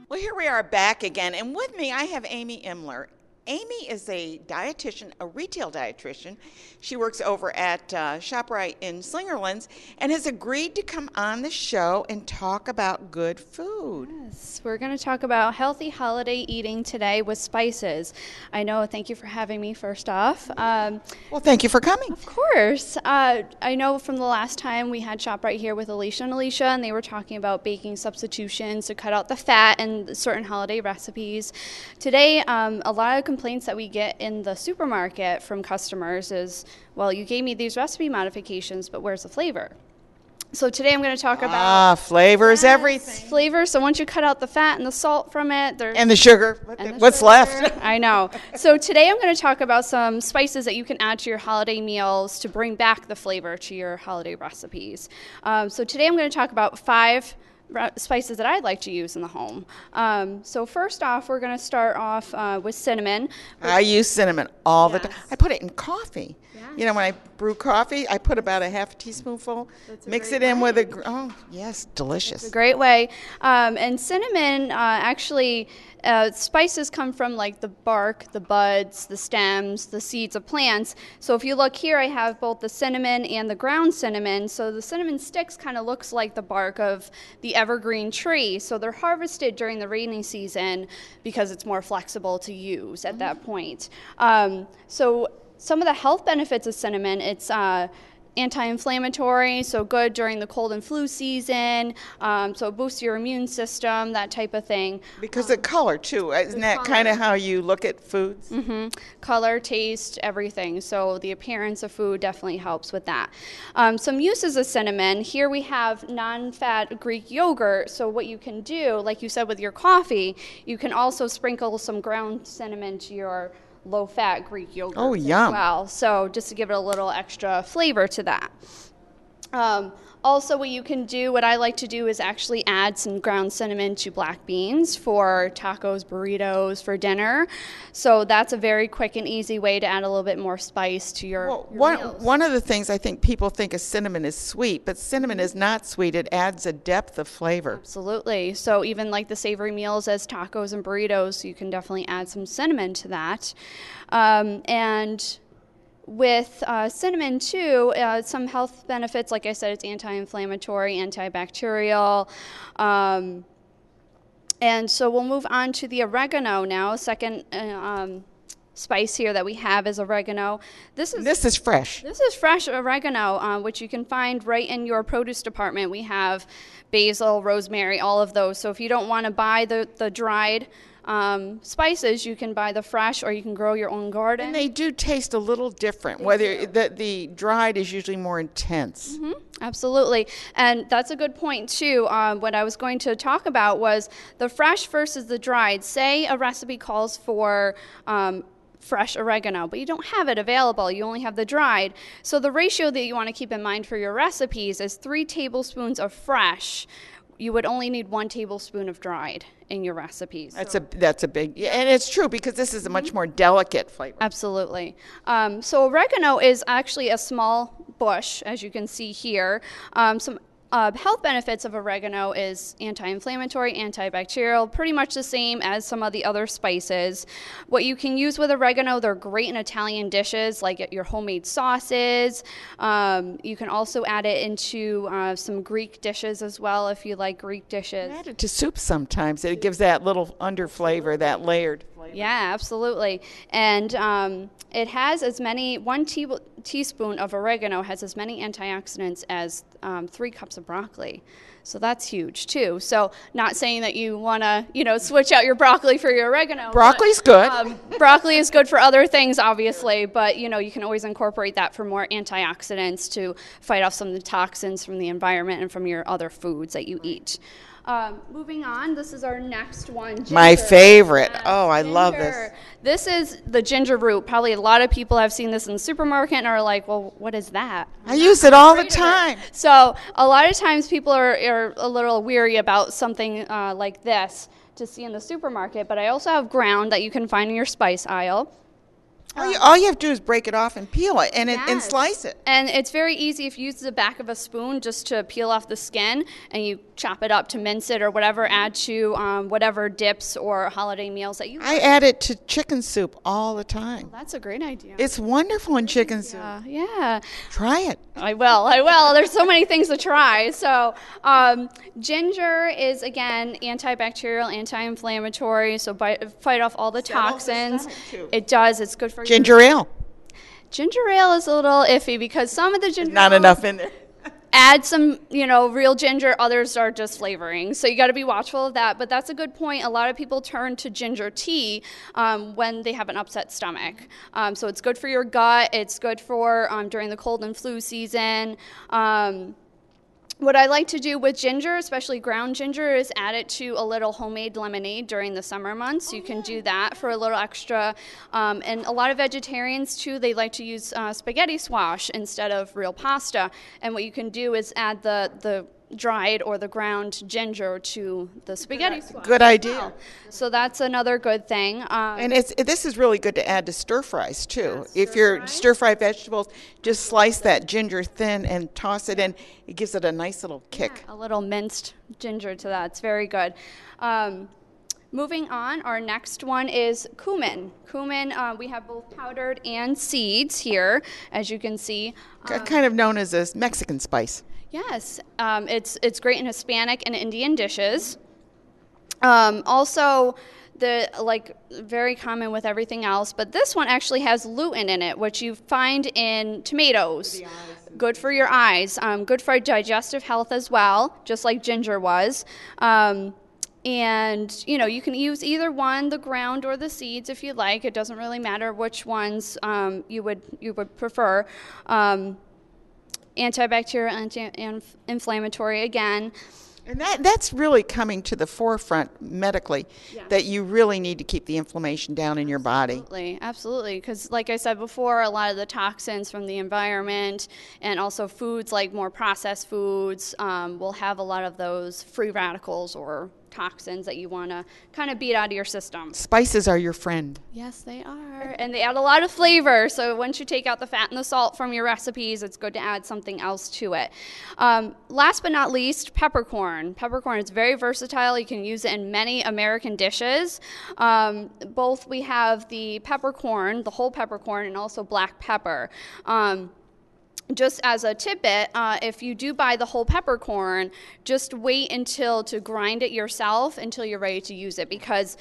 Well, here we are back again, and with me I have Amy Imler. Amy is a dietitian, a retail dietitian. She works over at Shoprite in Slingerlands and has agreed to come on the show and talk about good food. Yes, we're going to talk about healthy holiday eating today with spices. I know, thank you for having me first off. Well, thank you for coming. Of course. I know from the last time we had Shoprite here with Alicia, and they were talking about baking substitutions to cut out the fat in certain holiday recipes. Today, a lot of complaints that we get in the supermarket from customers is, well, you gave me these recipe modifications, but where's the flavor? So today I'm going to talk about flavor is everything. Flavor. So once you cut out the fat and the salt from it, and the sugar, what's left? I know. So today I'm going to talk about some spices that you can add to your holiday meals to bring back the flavor to your holiday recipes. So today I'm going to talk about 5 spices that I'd like to use in the home. So first off, we're going to start off with cinnamon. I use cinnamon all the time. I put it in coffee. Yes. You know, when I brew coffee, I put about a half teaspoonful, mix it in with yes, delicious. It's a great way. And cinnamon, spices come from like the bark, the buds, the stems, the seeds of plants. So if you look here, I have both the cinnamon and the ground cinnamon. So the cinnamon sticks kind of looks like the bark of the evergreen tree. So they're harvested during the rainy season because it's more flexible to use at that point. So some of the health benefits of cinnamon, it's anti-inflammatory, so good during the cold and flu season, so it boosts your immune system, that type of thing. Because of color, too. Isn't that kind of how you look at foods? Mm-hmm. Color, taste, everything. So the appearance of food definitely helps with that. Some uses of cinnamon. Here we have non-fat Greek yogurt. So what you can do, like you said with your coffee, you can also sprinkle some ground cinnamon to your low-fat Greek yogurt as well. So just to give it a little extra flavor to that. Also, what you can do, what I like to do is actually add some ground cinnamon to black beans for tacos, burritos, for dinner. So that's a very quick and easy way to add a little bit more spice to your meals. One of the things I think people think of cinnamon is sweet, but cinnamon is not sweet. It adds a depth of flavor. Absolutely. So even like the savory meals as tacos and burritos, you can definitely add some cinnamon to that. And with cinnamon, too, some health benefits. Like I said, it's anti-inflammatory, antibacterial. And so we'll move on to the oregano now. Second spice here that we have is oregano. This is fresh. This is fresh oregano, which you can find right in your produce department. We have basil, rosemary, all of those. So if you don't want to buy the dried spices, you can buy the fresh, or you can grow your own garden. And they do taste a little different. Whether the dried is usually more intense. Mm-hmm. Absolutely. And that's a good point, too. What I was going to talk about was the fresh versus the dried. Say a recipe calls for fresh oregano, but you don't have it available. You only have the dried. So the ratio that you want to keep in mind for your recipes is 3 tablespoons of fresh. You would only need 1 tablespoon of dried in your recipes. That's a big, and it's true because this is a much more delicate flavor. Absolutely. So oregano is actually a small bush, as you can see here. Some health benefits of oregano is anti-inflammatory, antibacterial, pretty much the same as some of the other spices. What you can use with oregano, they're great in Italian dishes, like your homemade sauces. You can also add it into some Greek dishes as well, if you like Greek dishes. Add it to soup sometimes. It gives that little under flavor, that layered flavor. Yeah, absolutely. And it has as many, 1 teaspoon of oregano has as many antioxidants as 3 cups of broccoli. So that's huge, too. So not saying that you want to, switch out your broccoli for your oregano. Broccoli's good. Broccoli is good for other things, obviously, but, you can always incorporate that for more antioxidants to fight off some of the toxins from the environment and from your other foods that you eat. Moving on, this is our next one. Ginger. My favorite. Yes, I love this. This is the ginger root. Probably a lot of people have seen this in the supermarket and are like, well, what is that? I use it all the time. So a lot of times people are a little weary about something like this to see in the supermarket, but I also have ground that you can find in your spice aisle. All you have to do is break it off and peel it and Yes. slice it. And it's very easy if you use the back of a spoon just to peel off the skin, and you chop it up to mince it or whatever, add to whatever dips or holiday meals that you I add it to chicken soup all the time. That's a great idea. It's wonderful in chicken soup. Yeah. Try it. I will. There's so many things to try. So ginger is, again, antibacterial, anti-inflammatory, so fight off all the toxins. It does. It's good for Ginger ale. Ginger ale is a little iffy because some of the ginger Not ale enough in there. add some, real ginger. Others are just flavoring. So you got to be watchful of that. But that's a good point. A lot of people turn to ginger tea when they have an upset stomach. So it's good for your gut. It's good for during the cold and flu season. What I like to do with ginger, especially ground ginger, is add it to a little homemade lemonade during the summer months. You can do that for a little extra. And a lot of vegetarians, too, they like to use spaghetti squash instead of real pasta. And what you can do is add the dried or the ground ginger to the spaghetti squash. Good idea. So that's another good thing. And this is really good to add to stir fries too. If you're stir fry vegetables, just slice that ginger thin and toss it in. It gives it a nice little kick. A little minced ginger to that. It's very good. Moving on, our next one is cumin. Cumin, we have both powdered and seeds here, as you can see. Kind of known as a Mexican spice. Yes, it's great in Hispanic and Indian dishes. Also, very common with everything else, but this one actually has lutein in it, which you find in tomatoes. Good for your eyes. Good for digestive health as well, just like ginger was. And you can use either one, the ground or the seeds, if you like. It doesn't really matter which ones you would prefer. Antibacterial, anti-inflammatory again. And that's really coming to the forefront medically, that you really need to keep the inflammation down in your body. Absolutely. Because like I said before, a lot of the toxins from the environment and also foods like more processed foods will have a lot of those free radicals or toxins that you want to kind of beat out of your system. Spices are your friend. Yes, they are. And they add a lot of flavor. So once you take out the fat and the salt from your recipes, it's good to add something else to it. Last but not least, peppercorn. Peppercorn is very versatile. You can use it in many American dishes. Both we have the peppercorn, the whole peppercorn, and also black pepper. Just as a tidbit, if you do buy the whole peppercorn, just wait to grind it yourself until you're ready to use it, because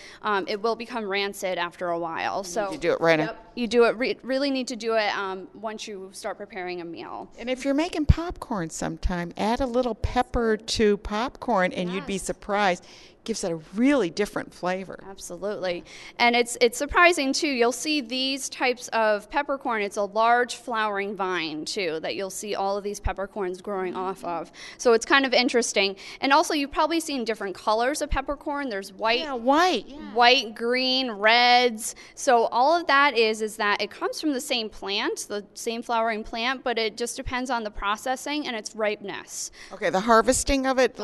it will become rancid after a while. So you do it right. You do it. Really need to do it once you start preparing a meal. And if you're making popcorn sometime, add a little pepper to popcorn, and you'd be surprised. Gives it a really different flavor. Absolutely. And it's surprising too. You'll see these types of peppercorn. It's a large flowering vine too that you'll see all of these peppercorns growing off of. So it's kind of interesting. And also you've probably seen different colors of peppercorn. There's white, white, green, reds. So all of that is that it comes from the same plant, the same flowering plant, but it just depends on the processing and its ripeness. Okay, the harvesting of it?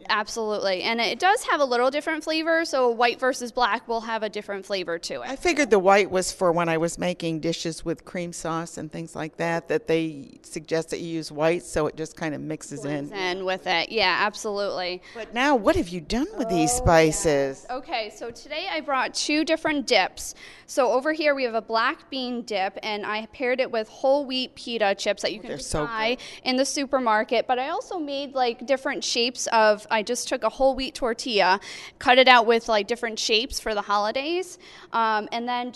Absolutely. And it does have a little different flavor, so white versus black will have a different flavor to it. I figured the white was for when I was making dishes with cream sauce and things like that they suggest that you use white, so it just kind of mixes in with it. Yeah, absolutely. But now, what have you done with these spices? Okay, so today I brought 2 different dips. So over here we have a black bean dip, and I paired it with whole wheat pita chips that you can buy in the supermarket. But I also made different shapes of, I just took a whole wheat tortilla, cut it out with different shapes for the holidays, and then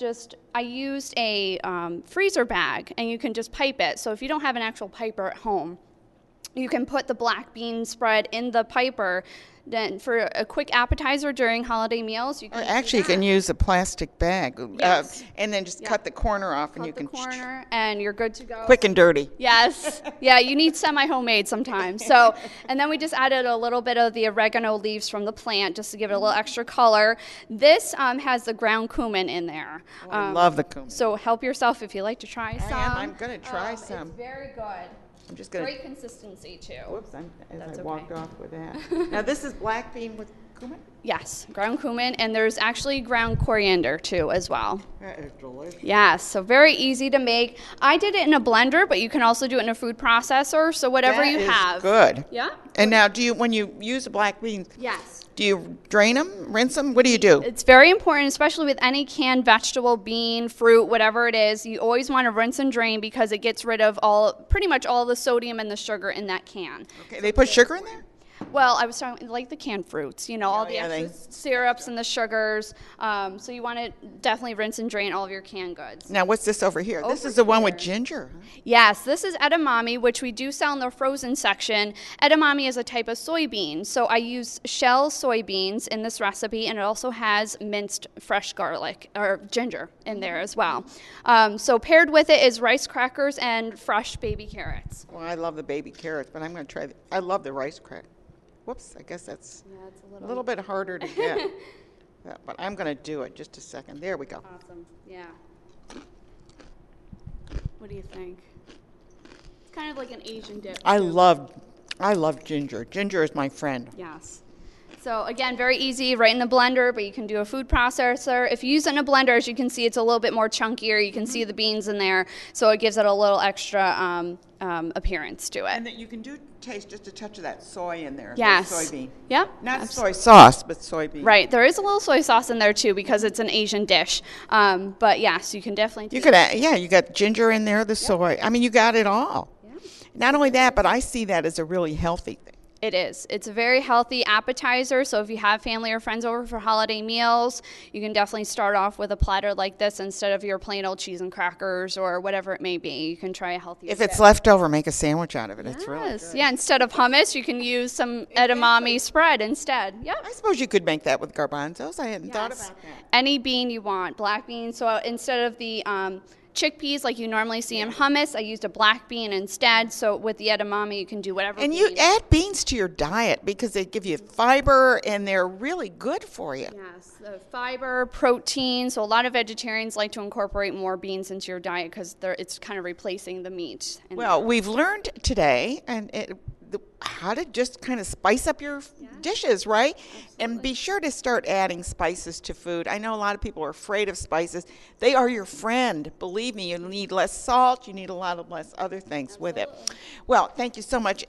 I used a freezer bag, and you can just pipe it. So if you don't have an actual piper at home, you can put the black bean spread in the piper. Then for a quick appetizer during holiday meals, you can you can use a plastic bag, and then just cut the corner off, and and you're good to go. Quick and dirty. Yes, yeah, you need semi-homemade sometimes. So, and then we just added a little bit of the oregano leaves from the plant just to give it a little extra color. This has the ground cumin in there. I love the cumin. So help yourself if you like to try some. I'm going to try some. It's very good. I'm just going great consistency too. Whoops! I walked off with that. Now this is black bean with cumin? Yes, ground cumin, and there's actually ground coriander too as well. That is delicious. Yes, so very easy to make. I did it in a blender, but you can also do it in a food processor, so whatever That you is have. good. Yeah? And now, when you use the black beans, Yes. do you drain them, rinse them? What do you do? It's very important, especially with any canned vegetable, bean, fruit, whatever it is. You always want to rinse and drain because it gets rid of pretty much all the sodium and the sugar in that can. Okay, they put sugar in there? Well, I was talking like the canned fruits, all the yeah, extra syrups and the sugars. So you want to definitely rinse and drain all of your canned goods. Now, what's this over here? This is the one with ginger. Huh? Yes, this is edamame, which we do sell in the frozen section. Edamame is a type of soybean. So I use shell soybeans in this recipe, and it also has minced fresh garlic or ginger in there as well. So paired with it is rice crackers and fresh baby carrots. Well, I love the baby carrots, but I'm going to try. I love the rice crack. Whoops, I guess that's It's a little bit harder to get. Yeah, but I'm going to do it. Just a second. There we go. Awesome. Yeah. What do you think? It's kind of like an Asian dip. I too. love ginger. Ginger is my friend. Yes. So again, very easy, right in the blender, but you can do a food processor. If you use it in a blender, as you can see, it's a little bit more chunkier. You can see the beans in there, so it gives it a little extra appearance to it. And that you can taste just a touch of that soy in there. Yes. Soybean. Yep. Not soy sauce, but soybean. Right. There is a little soy sauce in there too because it's an Asian dish. But yes, you can definitely. You could add, you got ginger in there, the soy. I mean, you got it all. Yeah. Not only that, but I see that as a really healthy thing. It is. It's a very healthy appetizer, so if you have family or friends over for holiday meals, you can definitely start off with a platter like this instead of your plain old cheese and crackers or whatever it may be. You can try a healthy If it's left over, make a sandwich out of it. It's really good. Yeah, instead of hummus, you can use some edamame spread instead. Yep. I suppose you could make that with garbanzos. I hadn't thought about that. Any bean you want, black bean. So instead of the chickpeas like you normally see in hummus, I used a black bean instead. So with the edamame, you can do whatever. And you add beans to your diet because they give you fiber and they're really good for you. Yes, the fiber, protein. So a lot of vegetarians like to incorporate more beans into your diet because it's kind of replacing the meat. Well, we've learned today how to just kind of spice up your dishes, right? Absolutely. And be sure to start adding spices to food. I know a lot of people are afraid of spices. They are your friend. Believe me, you need less salt. You need a lot of less other things with it. Well, thank you so much.